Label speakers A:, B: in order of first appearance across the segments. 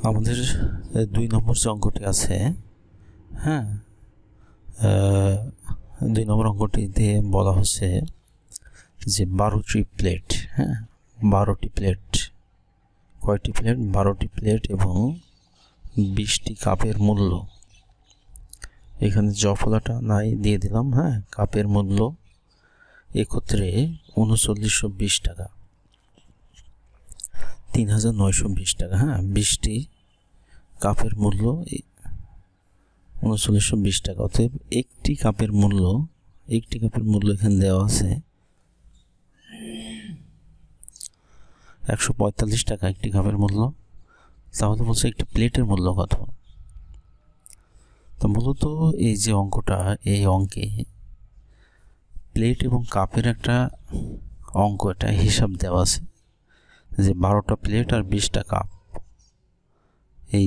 A: আমাদের 2 নম্বর যে অঙ্কটি আছে, হ্যাঁ, 2 নম্বর অঙ্কটিতে বলা হচ্ছে যে 12টি প্লেট, হ্যাঁ, 12টি প্লেট, কয়টি প্লেট? 12টি প্লেট এবং 20টি কাপের মূল্য। এখানে জফলাটা নাই দিয়ে দিলাম, হ্যাঁ। কাপের মূল্য একত্রে 3920 টাকা, 3920 টাকা, হ্যাঁ। 20টি কাপের মূল্য 3920 টাকা। অতএব একটি কাপের মূল্য এখানে দেওয়া আছে 145 টাকা একটি কাপের মূল্য। তাহলে বলছে একটি প্লেটের মূল্য কত? তো মূলত এই যে অঙ্কটা, এই অঙ্কে প্লেট এবং কাপের একটা অঙ্ক, এটা হিসাব দেওয়া আছে যে 12টা প্লেট আর 20টা কাপ। এই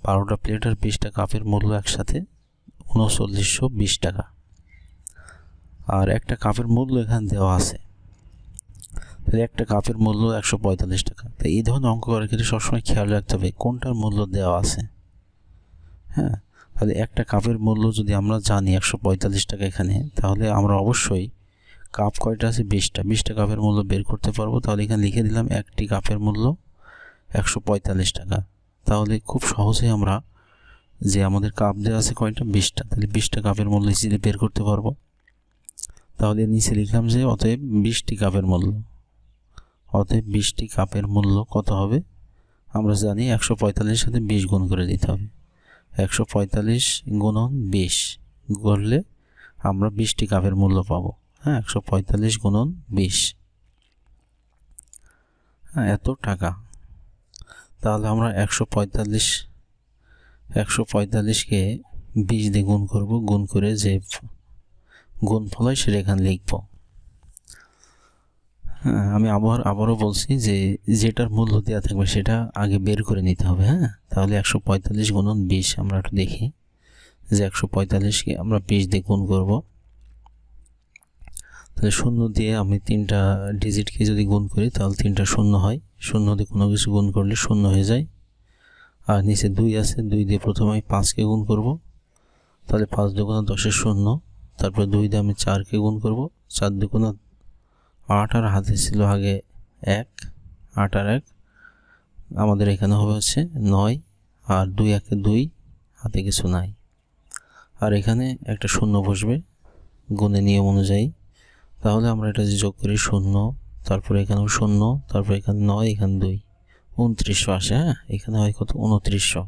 A: 12টা প্লেট আর 20টা কাপের মূল্য একসাথে 3920 টাকা। আর একটা কাপের মূল্য এখানে দেওয়া আছে, তাহলে একটা কাপের মূল্য 145 টাকা। তো এই ধরনের অঙ্ক করার ক্ষেত্রে সবসময় খেয়াল রাখতে হবে কোনটার মূল্য দেওয়া আছে, হ্যাঁ। তাহলে একটা কাপের মূল্য যদি আমরা জানি 145 টাকা এখানে, তাহলে আমরা অবশ্যই কাপ কয়টা আছে? 20টা কাপের মূল্য বের করতে পারবো। তাহলে এখানে লিখে দিলাম একটি কাপের মূল্য 145 টাকা। তাহলে খুব সহজে আমরা যে আমাদের কাপ দেওয়া আছে কয়টা? 20টা, তাহলে 20টা কাপের মূল্য ইজিলি বের করতে পারবো। তাহলে নিচে লিখলাম যে অতএব 20টি কাপের মূল্য, অতএব 20টি কাপের মূল্য কত হবে? আমরা জানি 145 সাথে 20 গুণ করে দিতে হবে। 145 গুণন 20 করলে আমরা 20টি কাপের মূল্য পাবো, হ্যাঁ। 145 গুণন 20, হ্যাঁ, এত টাকা। তাহলে আমরা 145কে 20 দিয়ে গুণ করব, গুণ করে যে গুণফল হয় সেটা এখানে লিখব। হ্যাঁ, আমি আবারও বলছি যে যেটার মূল্য দেওয়া থাকবে সেটা আগে বের করে নিতে হবে, হ্যাঁ। তাহলে 145 গুণন 20 আমরা একটু দেখি যে 145কে আমরা 20 দিয়ে গুণ করব। তাহলে শূন্য দিয়ে আমি 3টা ডিজিটকে যদি গুণ করি তাহলে 3টা শূন্য হয়, শূন্য দিয়ে কোনো কিছু গুণ করলে শূন্য হয়ে যায়। আর নিচে 2 আছে, 2 দিয়ে প্রথমে আমি 5কে গুণ করব, তাহলে 5 দুগুণে 10 শূন্য। তারপর 2 দিয়ে আমি 4কে গুণ করব, 4 দুগুণে 8, আর হাতে ছিল আগে 1, 8 আর 1 আমাদের এখানে হবে হচ্ছে 9, আর 2 1 2, হাতে কিছু নাই। আর এখানে একটা শূন্য বসবে গুণের নিয়ম অনুযায়ী। তাহলে আমরা এটা যে যোগ করি 0, তারপরে এখানেও 0, তারপর এখানে 9, এখানে 2, 2900 আসে, হ্যাঁ। এখানে হয় কত? 2900।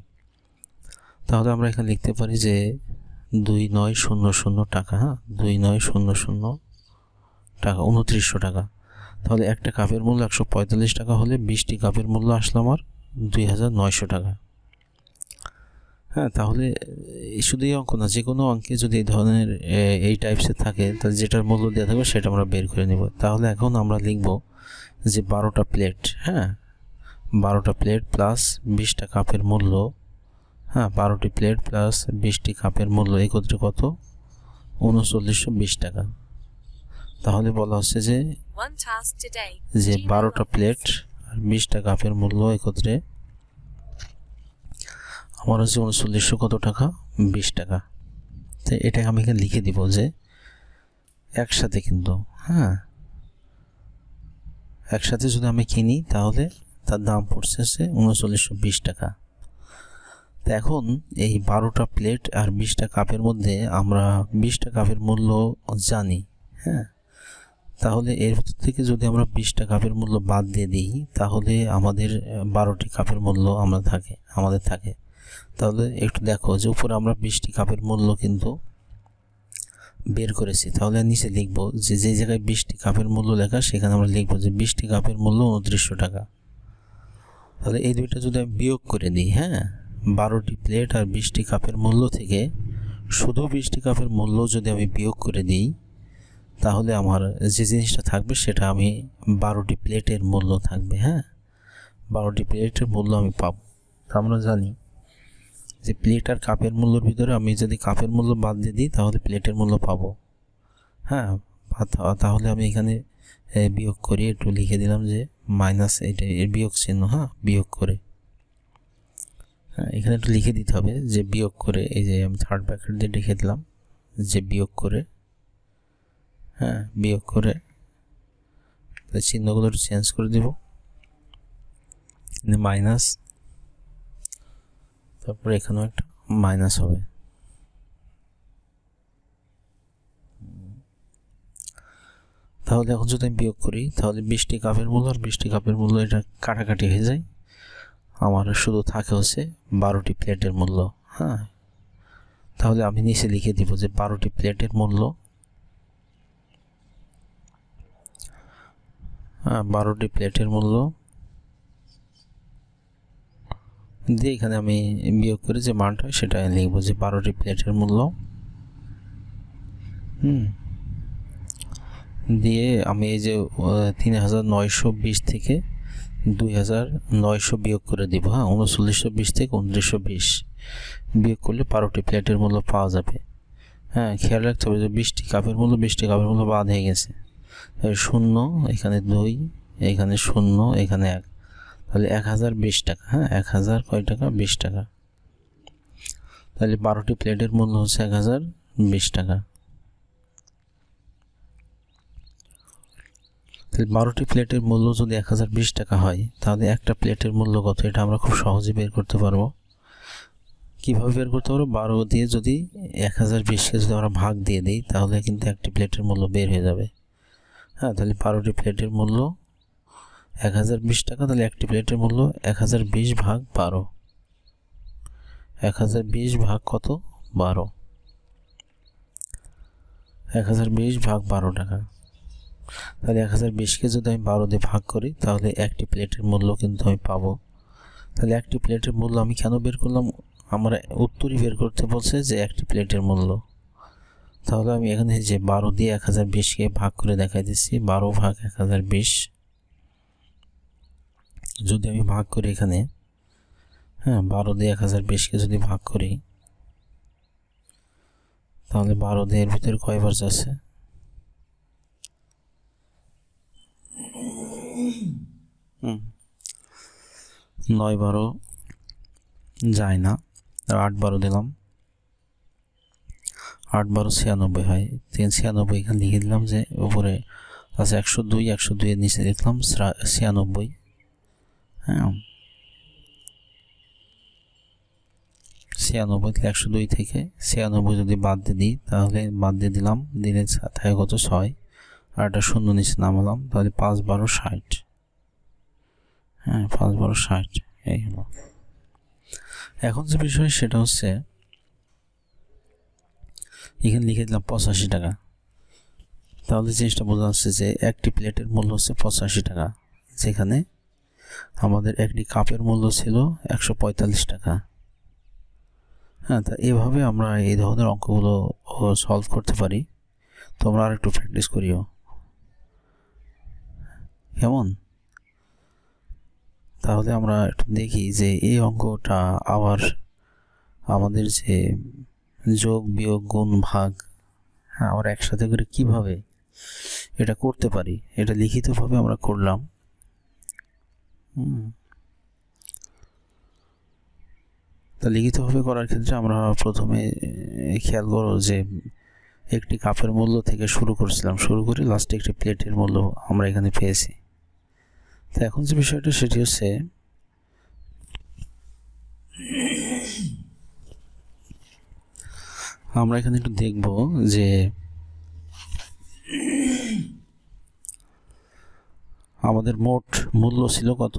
A: তাহলে আমরা এখানে লিখতে পারি যে 2900 টাকা, হ্যাঁ, 2900 টাকা, 2900 টাকা। তাহলে একটা কাপের মূল্য 145 টাকা হলে 20টি কাপের মূল্য আসলো আমার 2900 টাকা, হ্যাঁ। তাহলে শুধু এই অঙ্ক না, যে কোনো অঙ্কে যদি এই ধরনের এই টাইপসের থাকে, তাহলে যেটার মূল্য দেওয়া থাকবে সেটা আমরা বের করে নেব। তাহলে এখন আমরা লিখব যে 12টা প্লেট, হ্যাঁ, 12টা প্লেট প্লাস 20টা কাপের মূল্য, হ্যাঁ, 12টি প্লেট প্লাস 20টি কাপের মূল্য একত্রে কত? 3920 টাকা। তাহলে বলা হচ্ছে যে 12টা প্লেট আর 20টা কাপের মূল্য একত্রে আমার হচ্ছে 3900 কত টাকা? 20 টাকা। তো এটাকে আমি এখানে লিখে দিব যে একসাথে, কিন্তু হ্যাঁ, একসাথে যদি আমি কিনি তাহলে তার দাম পড়ছে 3920 টাকা। তো এখন এই 12টা প্লেট আর 20টা কাপের মধ্যে আমরা 20টা কাপের মূল্য জানি, হ্যাঁ। তাহলে এর ভিতর থেকে যদি আমরা 20টা কাপের মূল্য বাদ দিয়ে দিই তাহলে আমাদের 12টি কাপের মূল্য আমাদের থাকে। তাহলে একটু দেখো যে উপরে আমরা 20টি কাপের মূল্য কিন্তু বের করেছি। তাহলে নিচে লিখব যে যে জায়গায় 20টি কাপের মূল্য লেখা সেখানে আমরা লিখব যে 20টি কাপের মূল্য 2900 টাকা। তাহলে এই দুইটা যদি আমি বিয়োগ করে দিই, হ্যাঁ, 12টি প্লেট আর 20টি কাপের মূল্য থেকে শুধু 20টি কাপের মূল্য যদি আমি বিয়োগ করে দিই তাহলে আমার যে জিনিসটা থাকবে সেটা আমি 12টি প্লেটের মূল্য থাকবে, হ্যাঁ, 12টি প্লেটের মূল্য আমি পাবো। আমরা জানি যে প্লেট আর কাপের মূল্যের ভিতরে আমি যদি কাপের মূল্য বাদ দিয়ে দিই তাহলে প্লেটের মূল্য পাবো, হ্যাঁ। তাহলে আমি এখানে বিয়োগ করি, একটু লিখে দিলাম যে মাইনাস, এটা এর বিয়োগ চিহ্ন, হ্যাঁ, বিয়োগ করে এখানে একটু লিখে দিতে হবে যে বিয়োগ করে, এই যে আমি থার্ড ব্র্যাকেট দিয়ে লিখে দিলাম যে বিয়োগ করে, বিয়োগ করে চিহ্নগুলো একটু চেঞ্জ করে দিব, মাইনাস, তারপরে এখানেও একটা মাইনাস হবে। তাহলে এখন যদি আমি বিয়োগ করি তাহলে 20টি কাপের মূল্য আর 20টি কাপের মূল্য এটা কাটাকাটি হয়ে যায়, আমার শুধু থাকে হচ্ছে 12টি প্লেটের মূল্য। তাহলে আমি নিচে লিখে দিব যে 12টি প্লেটের মূল্য, 12টি প্লেটের মূল্য দিয়ে এখানে আমি বিয়োগ করে যে মানটা হয় সেটা লিখবো যে 12টি প্লেটের মূল্য, দিয়ে আমি এই যে 3920 থেকে 2900 বিয়োগ করে দিব। 3920 থেকে 2920 বিয়োগ করলে 12টি প্লেটের মূল্য পাওয়া যাবে। খেয়াল রাখতে হবে যে 20টি কাপের মূল্য বাদ হয়ে গেছে, 0 এখানে 2 এখানে 0 এখানে 1, তাহলে 1020 টাকা। 1000 কয় টাকা? 20 টাকা। তাহলে 12টি প্লেটের মূল্য হচ্ছে 1020 টাকা। তাহলে 12টি প্লেটের মূল্য যদি 1020 টাকা হয় তাহলে একটা প্লেটের মূল্য কত, এটা আমরা খুব সহজে বের করতে পারবো। কীভাবে বের করতে পারবো? 12 দিয়ে যদি 1020কে যদি আমরা ভাগ দিয়ে দিই তাহলে কিন্তু একটি প্লেটের মূল্য বের হয়ে যাবে। তাহলে 12টি প্লেটের মূল্য 1020 টাকা, তাহলে একটি প্লেটের মূল্য 1020 ভাগ 12, 1020 ভাগ কত? 12, 1020 ভাগ 12 টাকা। তাহলে 1020কে যদি আমি 12 দিয়ে ভাগ করি তাহলে একটি প্লেটের মূল্য কিন্তু আমি পাবো। তাহলে একটি প্লেটের মূল্য আমি কেন বের করলাম? আমরা উত্তরই বের করতে বলছে যে একটি প্লেটের মূল্য। তাহলে আমি এখানে যে 12 দিয়ে 1020কে ভাগ করে দেখাই দিচ্ছি, 12 ভাগ 1020 যদি আমি ভাগ করি এখানে, 12 দিয়ে 1020কে যদি ভাগ করি তাহলে 12 দিয়ে এর ভিতরে কয়বার যাচ্ছে? 9 12 যায় না, 8 12 দিলাম, 8 12 96 হয়। 96 এখানে লিখে দিলাম যে উপরে আছে 102, 102 এর নিচে লিখলাম 96। 96 102 থেকে 96 যদি বাদ দিয়ে দিই তাহলে বাদ দিয়ে দিলাম, দিলে থাকে কত? 6, আর একটা শূন্য নিচে নামালাম, তাহলে 5 12 60। 5 12 60 এই হলো। এখন যে বিষয় সেটা হচ্ছে এখানে লিখে দিলাম 85 টাকা। তাহলে জিনিসটা বোঝা যাচ্ছে যে একটি প্লেটের মূল্য হচ্ছে 85 টাকা, যেখানে আমাদের একটি কাপের মূল্য ছিল 145 টাকা। তা এভাবে আমরা এই ধরনের অঙ্কগুলো সলভ করতে পারি। তোমরা আর একটু প্র্যাকটিস করিও, কেমন? তাহলে আমরা একটু দেখি যে এই অঙ্কটা আবার আমাদের যে যোগ বিয়োগ গুণ ভাগ আমরা একসাথে করে কিভাবে এটা করতে পারি, এটা লিখিতভাবে আমরা করলাম। তা লিখিতভাবে করার ক্ষেত্রে আমরা প্রথমে খেয়াল করো যে একটি কাপের মূল্য থেকে শুরু করে লাস্টে একটি প্লেটের মূল্য আমরা এখানে পেয়েছি। তো এখন যে বিষয়টা সেটি হচ্ছে আমরা এখানে একটু দেখব যে আমাদের মোট মূল্য ছিল কত?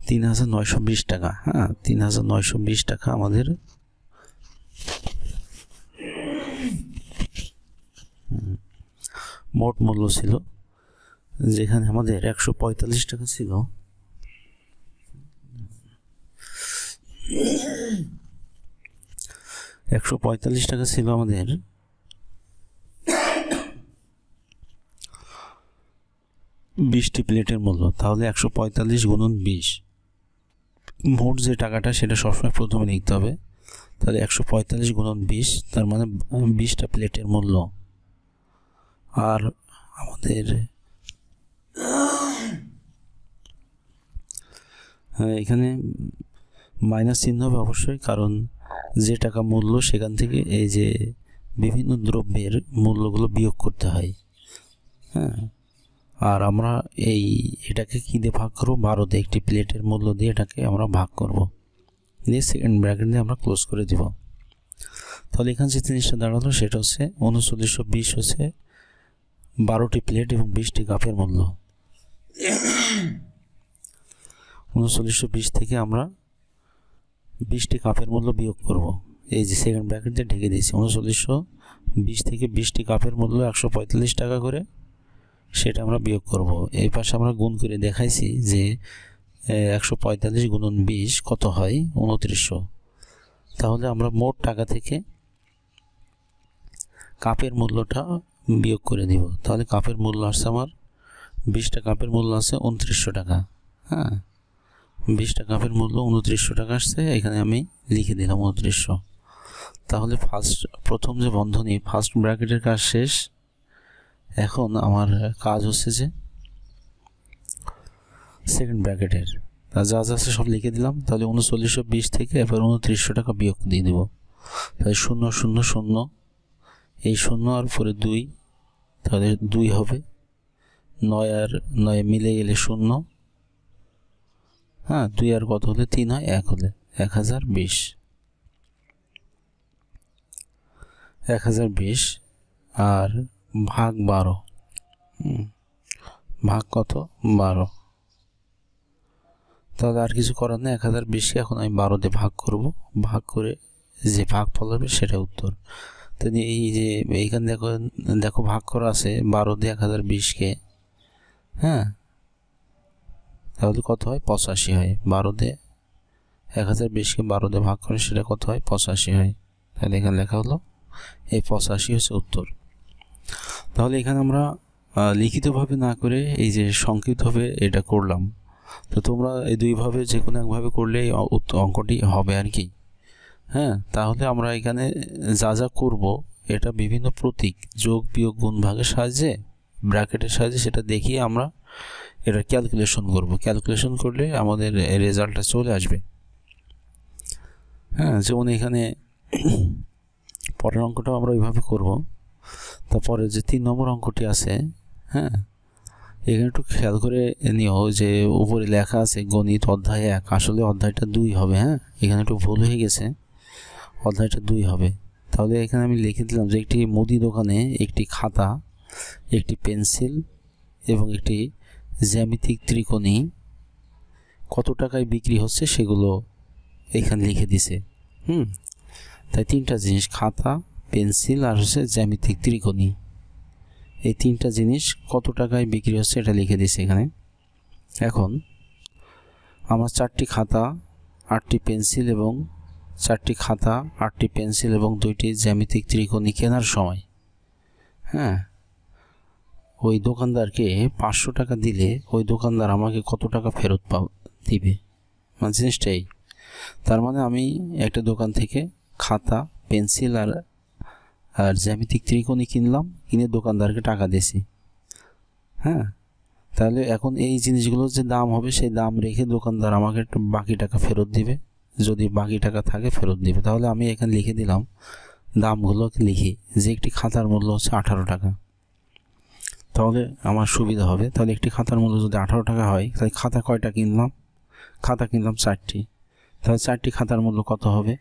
A: 3920 টাকা। 3920 টাকা আমাদের মোট মূল্য ছিল, যেখানে আমাদের 145 টাকা ছিল। টাকা ছিল আমাদের বিশটি প্লেটের মূল্য। তাহলে 145 গুণন 20, মোট যে টাকাটা সেটা সবসময় প্রথমে লিখতে হবে। তাহলে 145 গুণন 20, তার মানে 20টা প্লেটের মূল্য। আর আমাদের এখানে মাইনাস চিহ্ন হবে অবশ্যই, কারণ যে টাকা মূল্য সেখান থেকে এই যে বিভিন্ন দ্রব্যের মূল্যগুলো বিয়োগ করতে হয়। হ্যাঁ, আর আমরা এটাকে কী দিয়ে ভাগ করবো? 12 দিয়ে, একটি প্লেটের মূল্য দিয়ে এটাকে আমরা ভাগ করব, দিয়ে সেকেন্ড ব্র্যাকেট দিয়ে আমরা ক্লোজ করে দিব। তাহলে এখানে যে জিনিসটা দাঁড়ালো সেটা হচ্ছে 3920 হচ্ছে 12টি প্লেট এবং 20টি কাপের মূল্য। 3920 থেকে আমরা 20টি কাপের মূল্য বিয়োগ করব, এই যে সেকেন্ড ব্র্যাকেট দিয়ে ঢেকে দিয়েছি। 3920 থেকে 20টি কাপের মূল্য 145 টাকা করে, সেটা আমরা বিয়োগ করব। এই পাশে আমরা গুণ করে দেখাইছি যে 145 গুণন 20 কত হয়? 2900। তাহলে আমরা মোট টাকা থেকে কাপের মূল্যটা বিয়োগ করে দিব। তাহলে কাপের মূল্য আসছে আমার 20টা কাপের মূল্য আছে 2900 টাকা। হ্যাঁ, 20টা কাপের মূল্য 2900 টাকা আসছে, এখানে আমি লিখে দিলাম 2900। তাহলে প্রথম যে বন্ধনী ফার্স্ট ব্র্যাকেটের কাজ শেষ। এখন আমার কাজ হচ্ছে যে সেকেন্ড ব্র্যাকেটের যা যা আছে সব লিখে দিলাম। তাহলে 3920 থেকে এবার 2900 টাকা বিয়োগ দিয়ে দেব। তাহলে 0 0 0, এই 0 আর পরে 2, তাহলে 2 হবে। 9 আর 9 মিলে গেলে 0, হ্যাঁ 2 আর কত হলে 3 হয়, 1 হলে 1020। 1020 আর ভাগ 12, ভাগ কত? 12। তাহলে আর কিছু করার নেই, 1020কে এখন আমি 12 দিয়ে ভাগ করব, ভাগ করে যে ভাগফল হবে সেটা উত্তর। তো এই যে এইখানে দেখো ভাগ করা আছে 12 দিয়ে 1020কে, হ্যাঁ, তাহলে কত হয়? 85 হয়। 12 দিয়ে 1020কে 12 দিয়ে ভাগ করে সেটা কত হয়? 85 হয়। তাহলে এখানে লেখা হলো এই 85 হচ্ছে উত্তর। তাহলে এখানে আমরা লিখিতভাবে না করে এই যে সংক্ষিপ্তভাবে এটা করলাম। তো তোমরা এই দুইভাবে যে কোনো একভাবে করলে অঙ্কটি হবে আর কি। হ্যাঁ, তাহলে আমরা এখানে যা যা করব এটা বিভিন্ন প্রতীক যোগ বিয়োগ গুণ ভাগের সাহায্যে, ব্র্যাকেটের সাহায্যে সেটা দেখিয়ে আমরা এটা ক্যালকুলেশন করব। ক্যালকুলেশন করলে আমাদের রেজাল্টটা চলে আসবে। হ্যাঁ, যেমন এখানে পরের অঙ্কটাও আমরা ওইভাবে করব। তারপরে যে 3 নম্বর অঙ্কটি আছে, হ্যাঁ, এখানে একটু খেয়াল করে নিও যে উপরে লেখা আছে গণিত অধ্যায় 1, আসলে অধ্যায়টা 2 হবে। হ্যাঁ, এখানে একটু ভুল হয়ে গেছে, অধ্যায়টা 2 হবে। তাহলে এখানে আমি লিখে দিলাম যে একটি মুদি দোকানে একটি খাতা, একটি পেন্সিল এবং একটি জ্যামিতিক ত্রিকোণী কত টাকায় বিক্রি হচ্ছে সেগুলো এখানে লিখে দিছে। তাই 3টা জিনিস, খাতা, পেন্সিল আর হচ্ছে জ্যামিতিক ত্রিকোণী, এই 3টা জিনিস কত টাকায় বিক্রি হচ্ছে এটা লিখে দিছে এখানে। এখন আমার 4টি খাতা, 8টি পেন্সিল এবং 4টি খাতা, 8টি পেন্সিল এবং 2টি জ্যামিতিক ত্রিকোণী কেনার সময়, হ্যাঁ, ওই দোকানদারকে 500 টাকা দিলে ওই দোকানদার আমাকে কত টাকা ফেরত দিবে? মানে জিনিসটাই, তার মানে আমি একটা দোকান থেকে খাতা, পেন্সিল আর জ্যামিতিক ত্রিকোণী কিনলাম, কিনে দোকানদারকে টাকা দিয়েছি। হ্যাঁ, তাহলে এখন এই জিনিসগুলোর যে দাম হবে সেই দাম রেখে দোকানদার আমাকে বাকি টাকা ফেরত দিবে, যদি বাকি টাকা থাকে ফেরত দিবে। তাহলে আমি এখানে লিখে দিলাম দামগুলোকে, লিখি যে একটি খাতার মূল্য হচ্ছে 18 টাকা, তাহলে আমার সুবিধা হবে। তাহলে একটি খাতার মূল্য যদি 18 টাকা হয়, তাহলে খাতা কয়টা কিনলাম? খাতা কিনলাম 4টি, তাহলে 4টি খাতার মূল্য কত হবে?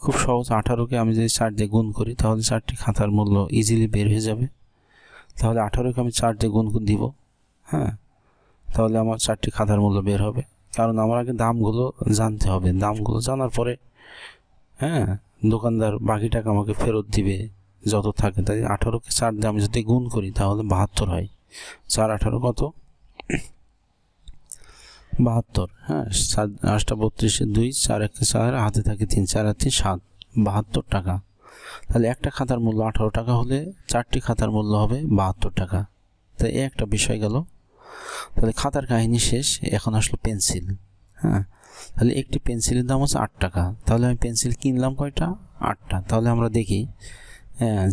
A: খুব সহজ, 18কে আমি যদি 4 দিয়ে গুণ করি তাহলে 4টি খাতার মূল্য ইজিলি বের হয়ে যাবে। তাহলে 18কে আমি 4 দিয়ে গুণ দিব, হ্যাঁ, তাহলে আমার 4টি খাতার মূল্য বের হবে। কারণ আমার আগে দামগুলো জানতে হবে, দামগুলো জানার পরে, হ্যাঁ, দোকানদার বাকি টাকা আমাকে ফেরত দিবে যত থাকে। তাই 18কে 4 দিয়ে আমি যদি গুণ করি তাহলে 72 হয়। 4 18 কত? 72। হ্যাঁ, 7 8 32 2, 4 1 4, হাতে থাকে 3, 4 আর 3 7, 72 টাকা। তাহলে একটা খাতার মূল্য 18 টাকা হলে 4টি খাতার মূল্য হবে 72 টাকা। তাই একটা বিষয় গেল। তাহলে খাতার কাহিনী শেষ, এখন আসলো পেন্সিল। হ্যাঁ, তাহলে একটি পেন্সিলের দাম হচ্ছে 8 টাকা, তাহলে আমি পেন্সিল কিনলাম কয়টা? 8টা। তাহলে আমরা দেখি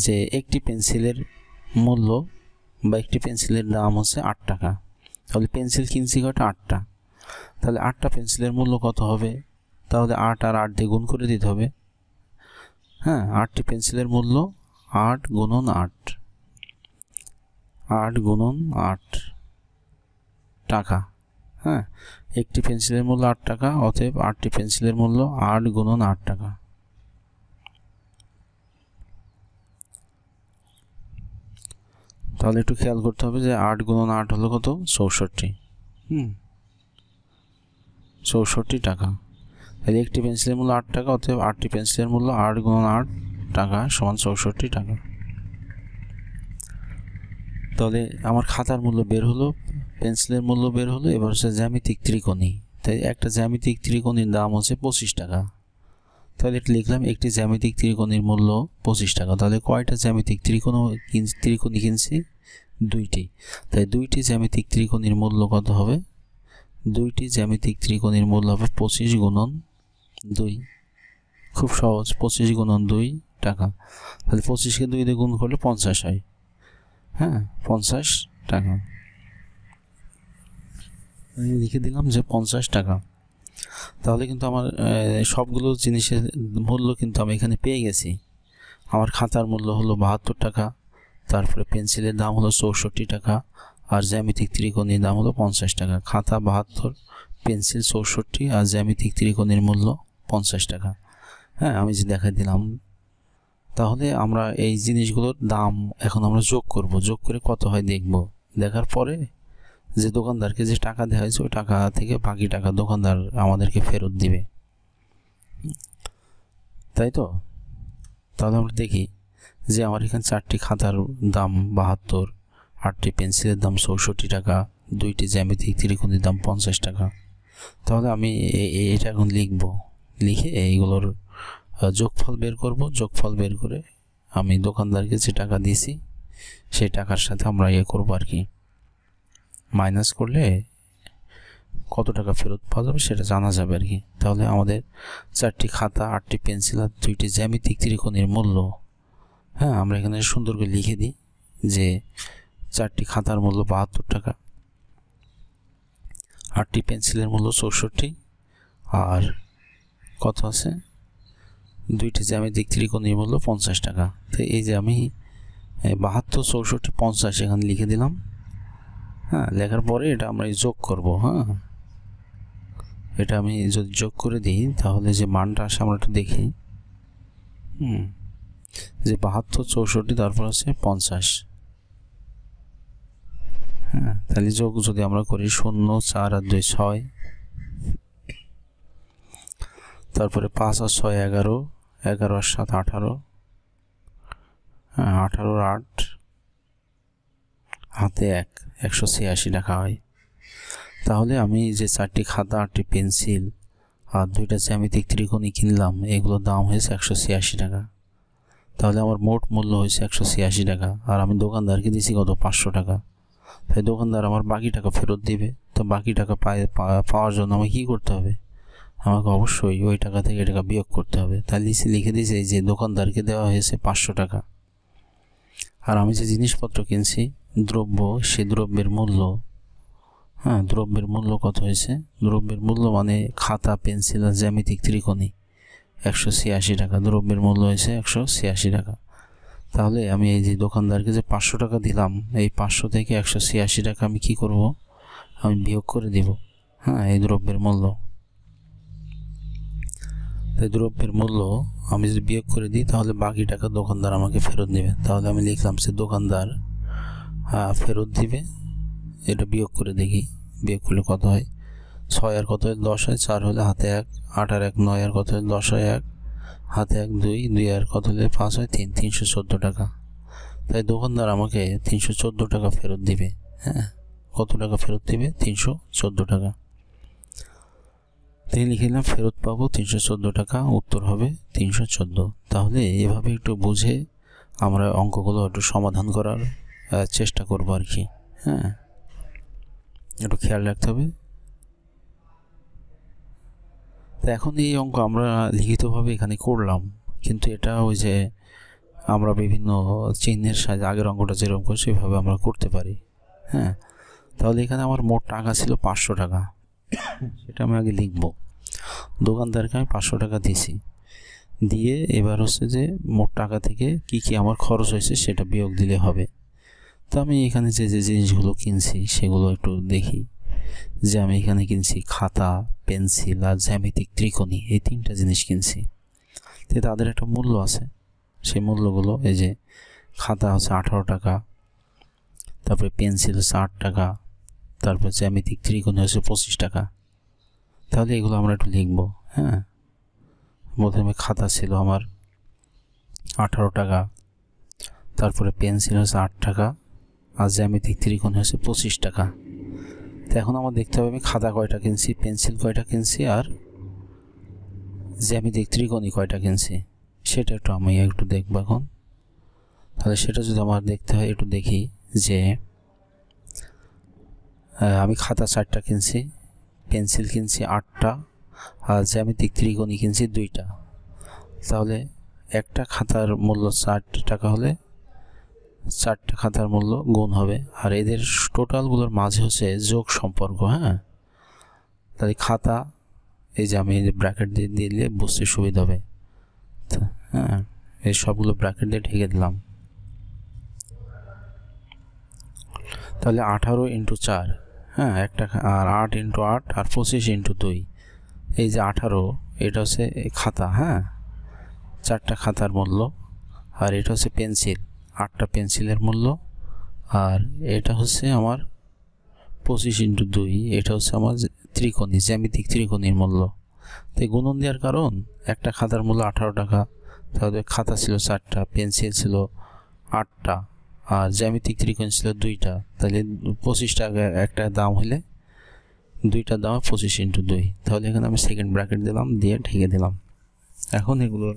A: যে একটি পেন্সিলের মূল্য বা একটি পেন্সিলের দাম হচ্ছে 8 টাকা। তাহলে পেন্সিল কিনছি কয়টা? 8টা। তাহলে 8টা পেন্সিলের মূল্য কত হবে? তাহলে 8 আর 8 দিয়ে গুণ করে দিতে হবে। হ্যাঁ, 8টি পেন্সিলের মূল্য 8 গুণন 8, 8 গুণন 8 টাকা। হ্যাঁ, একটি পেন্সিলের মূল্য 8 টাকা, অতএব 8টি পেন্সিলের মূল্য 8 গুণন 8 টাকা। তাহলে একটু খেয়াল করতে হবে যে 8 গুণন 8 হলো কত? 64। 64 টাকা। তাহলে একটি পেন্সিলের মূল্য 8 টাকা, অতএব 8টি পেন্সিলের মূল্য 8 গুণন 8 টাকা সমান 64 টাকা। তাহলে আমার খাতার মূল্য বের হলো, পেন্সিলের মূল্য বের হলো। এবার হচ্ছে জ্যামিতিক ত্রিকোণী। তাই একটা জ্যামিতিক ত্রিকোণীর দাম হচ্ছে 25 টাকা। তাহলে এটা লিখলাম, একটি জ্যামিতিক ত্রিকোণীর মূল্য 25 টাকা। তাহলে কয়টা জ্যামিতিক ত্রিকোণী কিনছি? 2টি। তাই 2টি জ্যামিতিক ত্রিকোণীর মূল্য কত হবে? 2টি জ্যামিতিক ত্রিকোণীর মূল্য হবে 25 গুণন 2। খুব সহজ, 25 গুণন 2 টাকা। তাহলে 25কে 2 দিয়ে গুণ করলে 50 হয়। হ্যাঁ, 50 টাকা। আমি লিখে দিলাম যে 50 টাকা। তাহলে কিন্তু আমার সবগুলো জিনিসের মূল্য কিন্তু আমি এখানে পেয়ে গেছি। আমার খাতার মূল্য হলো 72 টাকা, তারপরে পেন্সিলের দাম হলো 64 টাকা, আর জ্যামিতিক ত্রিকোণীর দাম হলো 50 টাকা। খাতা 72, পেন্সিল 64 আর জ্যামিতিক ত্রিকোণীর মূল্য 50 টাকা। হ্যাঁ, আমি যে দেখাই দিলাম। তাহলে আমরা এই জিনিসগুলোর দাম এখন আমরা যোগ করব। যোগ করে কত হয় দেখব। দেখার পরে যে দোকানদারকে যে টাকা দেওয়া হয়েছে ওই টাকা থেকে বাকি টাকা দোকানদার আমাদেরকে ফেরত দিবে, তাই তো? তাহলে আমরা দেখি যে আমার এখানে 4টি খাতার দাম 72, 8টি পেন্সিলের দাম 64 টাকা, 2টি জ্যামিতিক ত্রিকোণীর দাম 50 টাকা। তাহলে আমি এটা এখন লিখব, লিখে এইগুলোর যোগফল বের করব। যোগফল বের করে আমি দোকানদারকে যে টাকা দিয়েছি সেই টাকার সাথে আমরা করবো আর কি, মাইনাস করলে কত টাকা ফেরত পাওয়া যাবে সেটা জানা যাবে আর কি। তাহলে আমাদের 4টি খাতা, 8টি পেন্সিল আর 2টি জ্যামিতিক ত্রিকোণীর মূল্য, হ্যাঁ, আমরা এখানে সুন্দর করে লিখে দিই যে 4টি খাতার মূল্য 72 টাকা, 8টি পেন্সিলের মূল্য 64, আর কত আছে? 2টি জ্যামিতিক ত্রিকোণীর মূল্য 50 টাকা। তো এই যে আমি 72, 64, 50 এখানে লিখে দিলাম। হ্যাঁ, লেখার পরে এটা আমরা যোগ করব। হ্যাঁ, এটা আমি যদি যোগ করে দিই তাহলে যে মানটা আসে আমরা একটু দেখি। যে 72, 64, তারপর আছে 50। হ্যাঁ, তাহলে যোগ যদি আমরা করি 0, 4 আর 2 6, তারপরে 5 আর 6 11, 11 আর 7 18, হ্যাঁ 18 আর 8 হাতে 1, 186 টাকা হয়। তাহলে আমি যে 4টি খাতা, 8টি পেন্সিল আর 2টা জ্যামিতিক ত্রিকোণী কিনলাম, এগুলোর দাম হয়েছে 186 টাকা। তাহলে আমার মোট মূল্য হয়েছে 186 টাকা, আর আমি দোকানদারকে দিয়েছি কত? 500 টাকা। তাই দোকানদার আমার বাকি টাকা ফেরত দিবে। তো বাকি টাকা পাওয়ার জন্য আমাকে কী করতে হবে? আমাকে অবশ্যই ওই টাকা থেকে টাকা বিয়োগ করতে হবে। তাহলে লিখে দিয়েছে যে দোকানদারকে দেওয়া হয়েছে 500 টাকা, আর আমি যে জিনিসপত্র কিনছি দ্রব্য, সে দ্রব্যের মূল্য, হ্যাঁ, দ্রব্যের মূল্য কত হয়েছে? দ্রব্যের মূল্য মানে খাতা, পেন্সিল আর জ্যামিতিক ত্রিকোণী 186 টাকা। দ্রব্যের মূল্য হয়েছে 186 টাকা। তাহলে আমি এই যে দোকানদারকে যে 500 টাকা দিলাম, এই 500 থেকে 186 টাকা আমি কি করব? আমি বিয়োগ করে দিব। হ্যাঁ, এই দ্রব্যের মূল্য। তাই দ্রব্যের মূল্য আমি যদি বিয়োগ করে দিই তাহলে বাকি টাকা দোকানদার আমাকে ফেরত দেবে। তাহলে আমি লিখলাম সে দোকানদার ফেরত দিবে। এটা বিয়োগ করে দেখি, বিয়োগ করলে কত হয়? 6 আর কত হয়? 10 হয়। 4 হলে হাতে 1, 8 আর 1 9 আর কত হয়? 10 হয় 1, হাতে 1 2, 2 আর কত হলে 5 হয় 3, 314 টাকা। তাই দোকানদার আমাকে 314 টাকা ফেরত দিবে। হ্যাঁ, কত টাকা ফেরত দিবে? 314 টাকা। তাই লিখে নিলাম ফেরত পাবো 314 টাকা। উত্তর হবে 314। তাহলে এভাবে একটু বুঝে আমরা অঙ্কগুলো একটু সমাধান করার চেষ্টা করবো আর কি। হ্যাঁ, একটু খেয়াল রাখতে হবে। তো এখন এই অঙ্ক আমরা লিখিতভাবে এখানে করলাম, কিন্তু এটা ওই যে আমরা বিভিন্ন চিহ্নের সাহায্যে আগের অঙ্কটা যেরকম করছি ওইভাবে আমরা করতে পারি। হ্যাঁ, তাহলে এখানে আমার মোট টাকা ছিল 500 টাকা। সেটা আমি আগে লিখব। দোকানদারকে আমি 500 টাকা দিয়েছি, দিয়ে এবার হচ্ছে যে মোট টাকা থেকে কি কি আমার খরচ হয়েছে সেটা বিয়োগ দিলে হবে। তো আমি এখানে যে যে জিনিসগুলো কিনছি সেগুলো একটু দেখি। যে আমি এখানে কিনছি খাতা, পেন্সিল আর জ্যামিতিক ত্রিকোণী, এই 3টা জিনিস কিনছি। তো তাদের একটা মূল্য আছে, সেই মূল্যগুলো এই যে খাতা হচ্ছে 18 টাকা, তারপরে পেন্সিল হচ্ছে 8 টাকা, তারপর জ্যামিতিক ত্রিকোণী হচ্ছে 25 টাকা। তাহলে এগুলো আমরা একটু লিখব। হ্যাঁ, প্রথমে খাতা ছিল আমার 18 টাকা, তারপরে পেন্সিল হচ্ছে 8 টাকা, আর জ্যামিতিক ত্রিকোণী হচ্ছে 25 টাকা। তো এখন আমার দেখতে হবে আমি খাতা কয়টা কিনছি, পেন্সিল কয়টা কিনছি, আর জ্যামিতিক ত্রিকোণী কয়টা কিনছি, সেটা আমি একটু দেখবো এখন। তাহলে সেটা যদি আমার দেখতে হয়, একটু দেখি যে আমি খাতা 4টা কিনছি, পেন্সিল কিনছি 8টা, আর জ্যামিতিক ত্রিকোণী কিনছি 2টা। তাহলে একটা খাতার মূল্য 4 টাকা হলে 4টা খাতার মূল্য গুণ হবে, আর এদের টোটালগুলোর মাঝে হচ্ছে যোগ সম্পর্ক। হ্যাঁ, তাহলে খাতা, এই যে আমি ব্র্যাকেট দিয়ে দিলে বুঝতে সুবিধা হবে। হ্যাঁ, এই সবগুলো ব্র্যাকেট দিয়ে ঢেকে দিলাম। তাহলে 18 × 4, হ্যাঁ একটা, আর 8 × 8 আর 25 × 2। এই যে 18, এটা হচ্ছে খাতা, হ্যাঁ 4টা খাতার মূল্য, আর এটা হচ্ছে পেন্সিল, 8টা পেন্সিলের মূল্য, আর এটা হচ্ছে আমার 25 × 2, এটা হচ্ছে আমার ত্রিকোণী, জ্যামিতিক ত্রিকোণীর মূল্য। তো গুণন দেওয়ার কারণ, একটা খাতার মূল্য 18 টাকা, তাহলে খাতা ছিল 4টা, পেন্সিল ছিল 8টা, আর জ্যামিতিক ত্রিকোণ ছিল 2টা। তাহলে 25 টাকা একটা দাম হলে 2টার দাম 25 × 2। তাহলে এখানে আমি সেকেন্ড ব্র্যাকেট দিলাম, দিয়ে ঢেকে দিলাম। এখন এগুলোর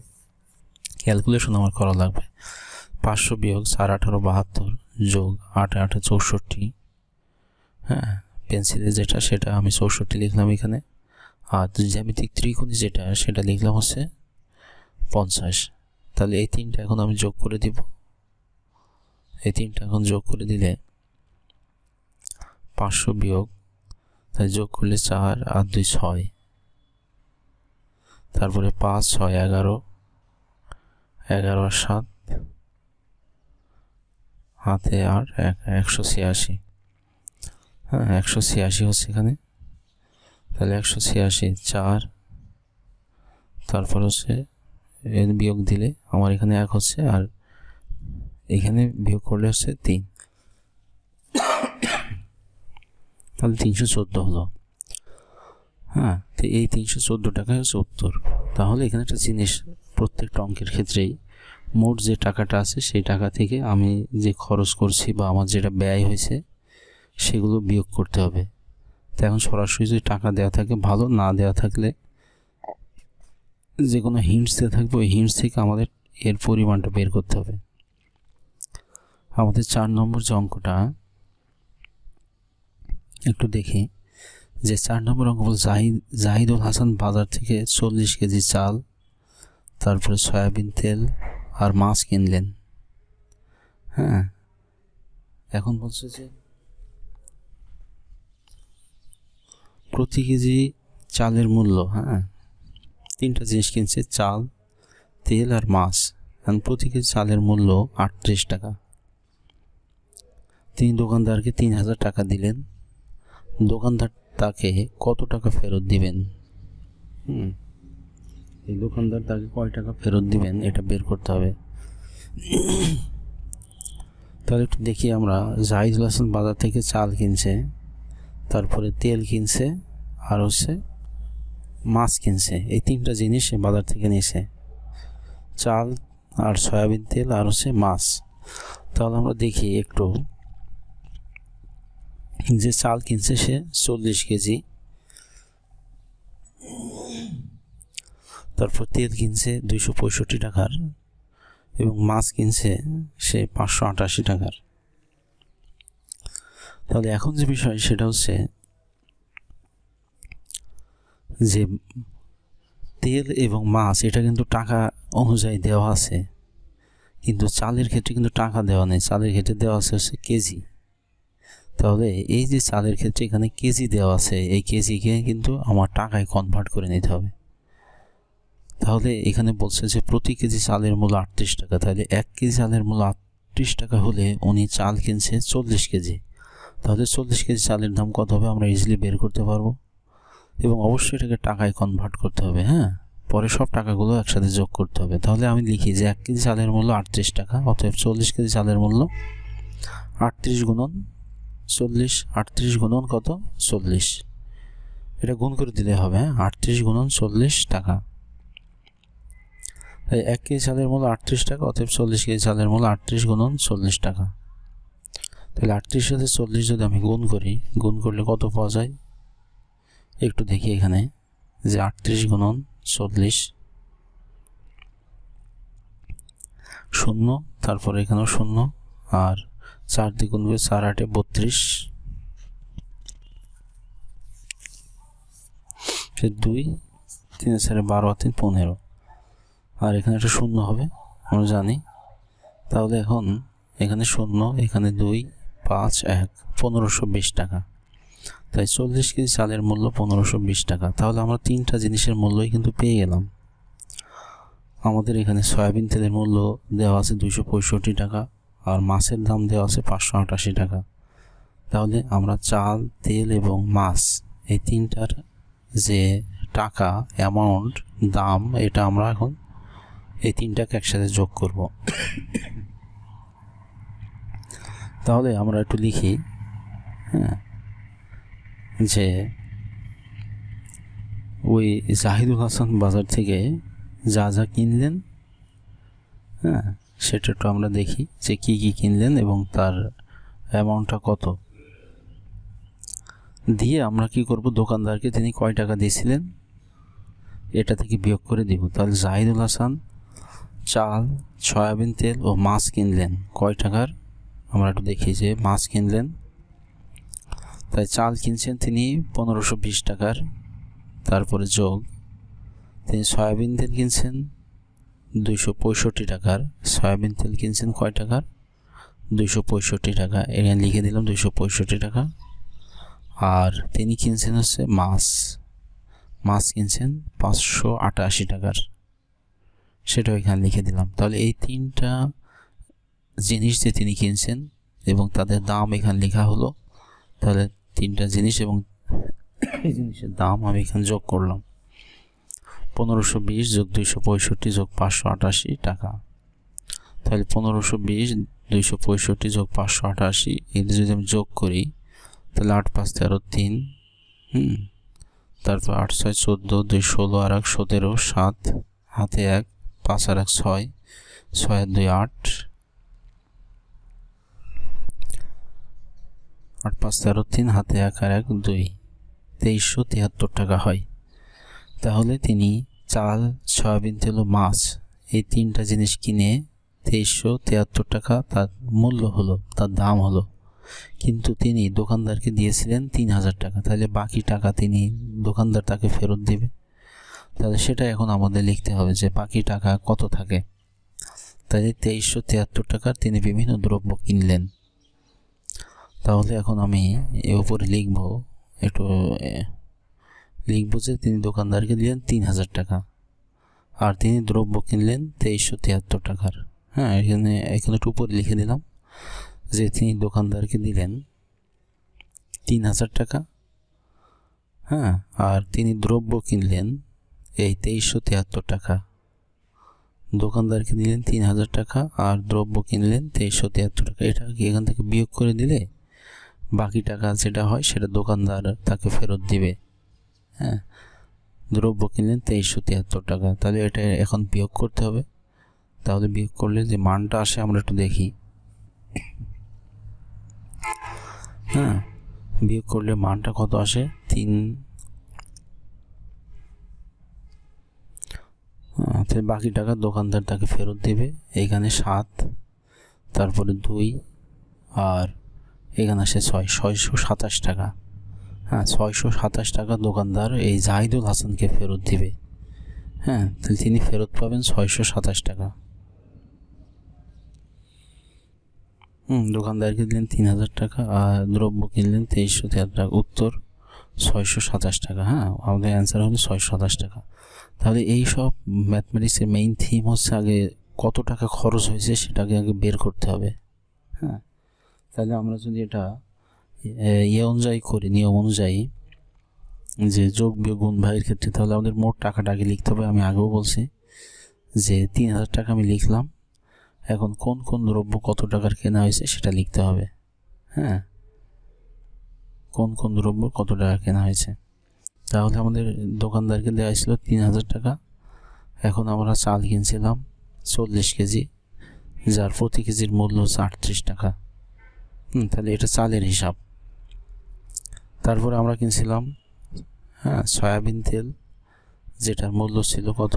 A: ক্যালকুলেশন আমার করা লাগবে। 500 বিয়োগ 4 18 72 যোগ 8 8 64। হ্যাঁ, পেন্সিলে যেটা সেটা আমি 64 লিখলাম এখানে, আর জ্যামিতিক ত্রিকোণী যেটা সেটা লিখলাম হচ্ছে 50। তাহলে এই 3টা এখন আমি যোগ করে দিব। এই 3টা এখন যোগ করে দিলে 500 বিয়োগ, তাই যোগ করলে 4 আর 2 6, তারপরে 5 6 11, 11 আর 7 হাতে আর 186। হ্যাঁ, 186 হচ্ছে এখানে। তাহলে 186 4, তারপর হচ্ছে বিয়োগ দিলে আমার এখানে 1 হচ্ছে, আর এখানে বিয়োগ করলে হচ্ছে 3, তাহলে 314 হলো। হ্যাঁ, তো এই 314 টাকাই হচ্ছে উত্তর। তাহলে এখানে একটা জিনিস, প্রত্যেকটা অঙ্কের ক্ষেত্রেই মোট যে টাকাটা আছে সেই টাকা থেকে আমি যে খরচ করছি বা আমার যেটা ব্যয় হয়েছে সেগুলো বিয়োগ করতে হবে। তো এখন সরাসরি যদি টাকা দেওয়া থাকে ভালো, না দেওয়া থাকলে যে কোনো হিন্টস দেওয়া থাকবে, ওই হিন্টস থেকে আমাদের এর পরিমাণটা বের করতে হবে। আমাদের 4 নম্বর যে অঙ্কটা একটু দেখি, যে 4 নম্বর অঙ্ক বল জাহিদুল হাসান বাজার থেকে 40 কেজি চাল, তারপরে সয়াবিন তেল আর মাছ কিনলেন। হ্যাঁ, এখন বলছে যে প্রতি কেজি চালের মূল্য, হ্যাঁ 3টা জিনিস কিনছে, চাল, তেল আর মাছ। এখন প্রতি কেজি চালের মূল্য 38 টাকা। তিনি দোকানদারকে 3000 টাকা দিলেন, দোকানদার তাকে কত টাকা ফেরত দিবেন? এই দোকানদার তাকে কয় টাকা ফেরত দিবেন এটা বের করতে হবে। তাহলে একটু দেখি আমরা, জাহিদুল হাসান বাজার থেকে চাল কিনছে, তারপরে তেল কিনছে, আর হচ্ছে মাছ কিনছে। এই 3টা জিনিস বাজার থেকে নিয়েছে, চাল আর সয়াবিন তেল আর হচ্ছে মাছ। তাহলে আমরা দেখি একটু, যে চাল কিনছে সে 40 কেজি, তারপর তেল কিনছে 265 টাকার, এবং মাছ কিনছে সে 588 টাকার। তাহলে এখন যে বিষয় সেটা হচ্ছে যে তেল এবং মাছ এটা কিন্তু টাকা অনুযায়ী দেওয়া আছে, কিন্তু চালের ক্ষেত্রে কিন্তু টাকা দেওয়া নেই, চালের ক্ষেত্রে দেওয়া আছে হচ্ছে কেজি। তাহলে এই যে চালের ক্ষেত্রে এখানে কেজি দেওয়া আছে, এই কেজিকে কিন্তু আমার টাকায় কনভার্ট করে নিতে হবে। তাহলে এখানে বলছে যে প্রতি কেজি চালের মূল্য 38 টাকা। তাহলে 1 কেজি চালের মূল্য 38 টাকা হলে উনি চাল কিনছে 40 কেজি। তাহলে 40 কেজি চালের দাম কত হবে আমরা ইজিলি বের করতে পারবো, এবং অবশ্যই এটাকে টাকায় কনভার্ট করতে হবে। হ্যাঁ, পরে সব টাকাগুলো একসাথে যোগ করতে হবে। তাহলে আমি লিখি যে 1 কেজি চালের মূল্য 38 টাকা, অতএব 40 কেজি চালের মূল্য 38 গুণন 40, 38 গুণন কত 40, এটা গুণ করে দিলে হবে। 38 গুণন 40 টাকা। তাই 1 কেজি চালের মূল্য 38 টাকা, অতএব 40 কেজি চালের মূল্য 38 গুণন 40 টাকা। তাহলে 38 সাথে 40 যদি আমি গুণ করি, গুণ করলে কত পাওয়া যায় একটু দেখি এখানে, যে 38 গুণন 40 শূন্য, তারপরে এখানেও শূন্য, আর 4 দিয়ে গুণ করে 4 8 32, 2 3 4 12 3 15, আর এখানে একটা শূন্য হবে আমরা জানি। তাহলে এখন এখানে শূন্য, এখানে 2 5 1 1520 টাকা। তাই 40 কেজি চালের মূল্য 1520 টাকা। তাহলে আমরা তিনটা জিনিসের মূল্যই কিন্তু পেয়ে গেলাম। আমাদের এখানে সয়াবিন তেলের মূল্য দেওয়া আছে 265 টাকা, আর মাছের দাম দেওয়া আছে 588 টাকা। তাহলে আমরা চাল, তেল এবং মাছ এই তিনটার যে টাকা, অ্যামাউন্ট, দাম, এটা আমরা এখন এই তিনটাকে একসাথে যোগ করব। তাহলে আমরা একটু লিখি, হ্যাঁ, যে ওই জাহিদুল হাসান বাজার থেকে যা যা কিনলেন, হ্যাঁ, সেটা একটু আমরা দেখি যে কি কি কিনলেন এবং তার অ্যামাউন্টটা কত দিয়ে আমরা কি করব, দোকানদারকে তিনি কয় টাকা দিয়েছিলেন এটা থেকে বিয়োগ করে দিব। তাহলে জাহিদুল হাসান চাল, সয়াবিন তেল ও মাছ কিনলেন কয় টাকার, আমরা একটু দেখি যে মাছ কিনলেন, তাই চাল কিনছেন তিনি 1520 টাকার, তারপরে যোগ তিনি সয়াবিন তেল কিনছেন 265 টাকার, সয়াবিন তেল কিনছেন কয় টাকার 265 টাকা, এখানে লিখে দিলাম 265 টাকা। আর তিনি কিনছেন হচ্ছে মাছ, মাছ কিনছেন 588 টাকার, সেটাও এখানে লিখে দিলাম। তাহলে এই তিনটা জিনিস যে তিনি কিনছেন এবং তাদের দাম এখানে লেখা হলো। তাহলে তিনটা জিনিস এবং এই জিনিসের দাম আমি এখানে যোগ করলাম, 1520 যোগ 265 যোগ 588 টাকা। তাহলে 1520 265 যোগ 588, এটা যদি আমি যোগ করি তাহলে 8 5 13 3, তারপর 8 6 14, 2 16 আর 1 17, 7 হাতে 1 5 আর 1 6, 6 আর 2 8, 8 5 13 3 হাতে 1 আর 1 2, 2373 টাকা হয়। তাহলে তিনি চাল, সয়াবিন তেল ও মাছ এই তিনটা জিনিস কিনে 2373 টাকা তার মূল্য হলো, তার দাম হলো। কিন্তু তিনি দোকানদারকে দিয়েছিলেন 3000 টাকা। তাহলে বাকি টাকা তিনি দোকানদার তাকে ফেরত দিবে। তাহলে সেটা এখন আমাদের লিখতে হবে যে বাকি টাকা কত থাকে। তাহলে 2373 টাকার তিনি বিভিন্ন দ্রব্য কিনলেন। তাহলে এখন আমি এর উপরে লিখব, একটু লিখব যে তিনি দোকানদারকে দিলেন 3000 টাকা, আর তিনি দ্রব্য কিনলেন 2373 টাকার। হ্যাঁ, এখানে একটু উপরে লিখে দিলাম যে তিনি দোকানদারকে দিলেন 3000 টাকা, হ্যাঁ, আর তিনি দ্রব্য কিনলেন এই 2373 টাকা। দোকানদারকে দিলেন 3000 টাকা আর দ্রব্য কিনলেন 2373 টাকা। এটা কি এখান থেকে বিয়োগ করে দিলে বাকি টাকা যেটা হয় সেটা দোকানদার তাকে ফেরত দিবে। হ্যাঁ, দ্রব্য কিনলেন 2373 টাকা। তাহলে এটা এখন বিয়োগ করতে হবে। তাহলে বিয়োগ করলে যে মানটা আসে আমরা একটু দেখি। হ্যাঁ, বিয়োগ করলে মানটা কত আসে, 3। বাকি টাকা দোকানদার তাকে ফেরত দেবে। এখানে 7, তারপরে 2, আর এখানে আসে 627 টাকা। হ্যাঁ, 627 টাকা দোকানদার এই জাহিদুল হাসানকে ফেরত দিবে। হ্যাঁ, তাহলে তিনি ফেরত পাবেন 627 টাকা। দোকানদারকে দিলেন 3000 টাকা আর দ্রব্য কিনলেন 2373 টাকা, উত্তর 627 টাকা। হ্যাঁ, আমাদের অ্যান্সার হলো 627 টাকা। তাহলে এই সব ম্যাথমেটিক্সের মেইন থিম হচ্ছে আগে কত টাকা খরচ হয়েছে সেটাকে আগে বের করতে হবে। হ্যাঁ, তাহলে আমরা যদি এটা অনুযায়ী করি, নিয়ম অনুযায়ী যে যোগ বিয়োগ গুণ ভাগের ক্ষেত্রে, তাহলে আমাদের মোট টাকাটা আগে লিখতে হবে। আমি আগেও বলছি যে 3000 টাকা আমি লিখলাম, এখন কোন কোন দ্রব্য কত টাকার কেনা হয়েছে সেটা লিখতে হবে। হ্যাঁ, কোন কোন দ্রব্য কত টাকা কেনা হয়েছে। তাহলে আমাদের দোকানদারকে দেওয়া ছিল 3000 টাকা। এখন আমরা চাল কিনছিলাম 40 কেজি, যার প্রতি কেজির মূল্য হচ্ছে 38 টাকা। তাহলে এটা চালের হিসাব। তারপরে আমরা কিনছিলাম সয়াবিন তেল, যেটার মূল্য ছিল কত,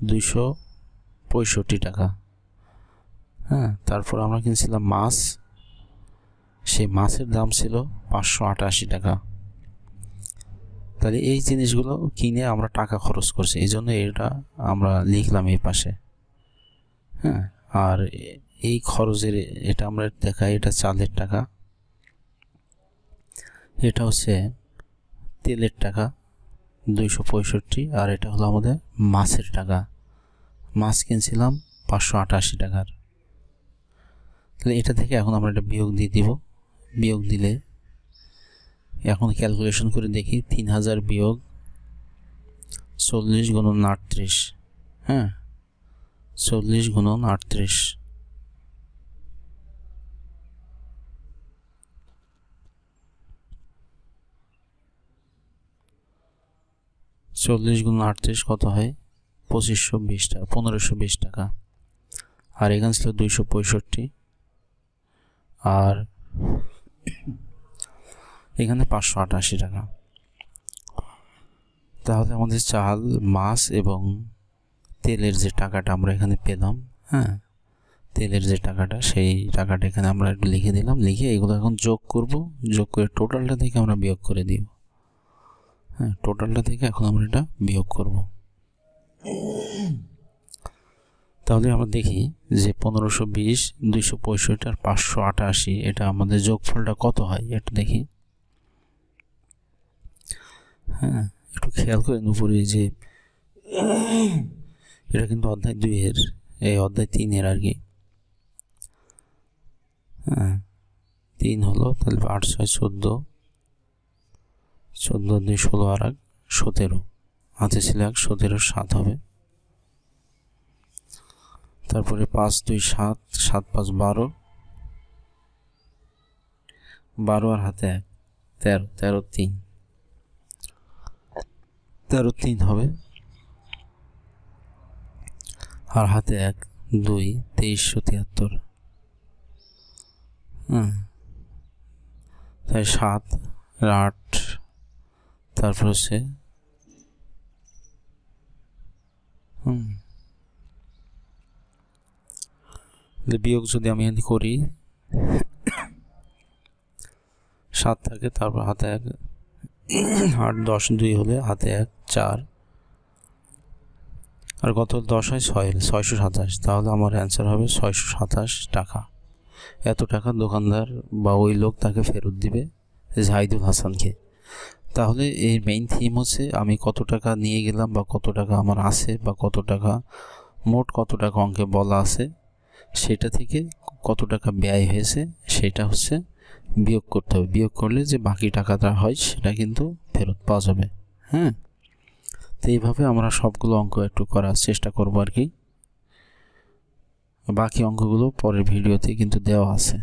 A: 265 টাকা। তারপর আমরা কিনছিলাম মাছ, সেই মাছের দাম ছিল 588 টাকা। তাহলে এই জিনিসগুলো কিনে আমরা টাকা খরচ করছি, এই জন্য এটা আমরা লিখলাম এই পাশে। আর এই খরচের এটা আমরা দেখাই, এটা চালের টাকা, এটা হচ্ছে তেলের টাকা 265, আর এটা হলো আমাদের মাছের টাকা। মাছ কিনছিলাম 588 টাকার। তাহলে এটা থেকে এখন আমরা এটা বিয়োগ দিয়ে দিব। বিয়োগ দিলে এখন ক্যালকুলেশন করে দেখি, 3000 বিয়োগ 40 গুণন 38। 40 গুণন 38, 40 গুণন 38 কত হয়, 2520 টাকা, 1520 টাকা। আর এখানে ছিল 265, আর এখানে 588 টাকা। তাহলে আমাদের চাল, মাছ এবং তেলের যে টাকাটা আমরা এখানে পেলাম, তেলের যে টাকাটা, সেই টাকাটা এখানে আমরা একটু লিখে দিলাম। লিখে এগুলো এখন যোগ করব, যোগ করে টোটালটা থেকে আমরা বিয়োগ করে দিব। টোটালটা থেকে এখন আমরা এটা বিয়োগ করব। তাহলে আমরা দেখি যে 1520, 265 আর 588, এটা আমাদের যোগফলটা কত হয় একটু দেখি। একটু খেয়াল করেন উপরে যে এটা কিন্তু অধ্যায় 2-এর, এই অধ্যায় 3-এর আর কি। 3 হলো, তাহলে 8 6 14, 14 2 16 আর 1 17, হাতে ছিল 1, 17 7 হবে। তারপরে 5 2 7, 7 5 12, 12 আর হাতে 1 13, 13 3, 13 3 হবে। আর হাতে 1 2, 2373। তাই 7 8, তারপর হচ্ছে বিয়োগ যদি আমি করি, 7 থাকে, তারপর হাতে 1, 8 10 2 হলে হাতে 1 4, আর কত 10 হয় 6 হলে 627। তাহলে আমার অ্যান্সার হবে 627 টাকা। এত টাকা দোকানদার বা ওই লোক তাকে ফেরত দিবে, জাহিদুল হাসানকে। তাহলে এর মেইন থিম হচ্ছে আমি কত টাকা নিয়ে গেলাম, বা কত টাকা আমার আছে, বা কত টাকা মোট কত টাকা অঙ্কে বলা আছে, সেটা থেকে কত টাকা ব্যয় হয়েছে সেটা হচ্ছে বিয়োগ করতে হবে। বিয়োগ করলে যে বাকি টাকাটা হয় সেটা কিন্তু ফেরত পাওয়া যাবে। তো এইভাবে আমরা সবগুলো অঙ্ক একটু করার চেষ্টা করব আর কি। বাকি অঙ্কগুলো পরের ভিডিওতে কিন্তু দেওয়া আছে।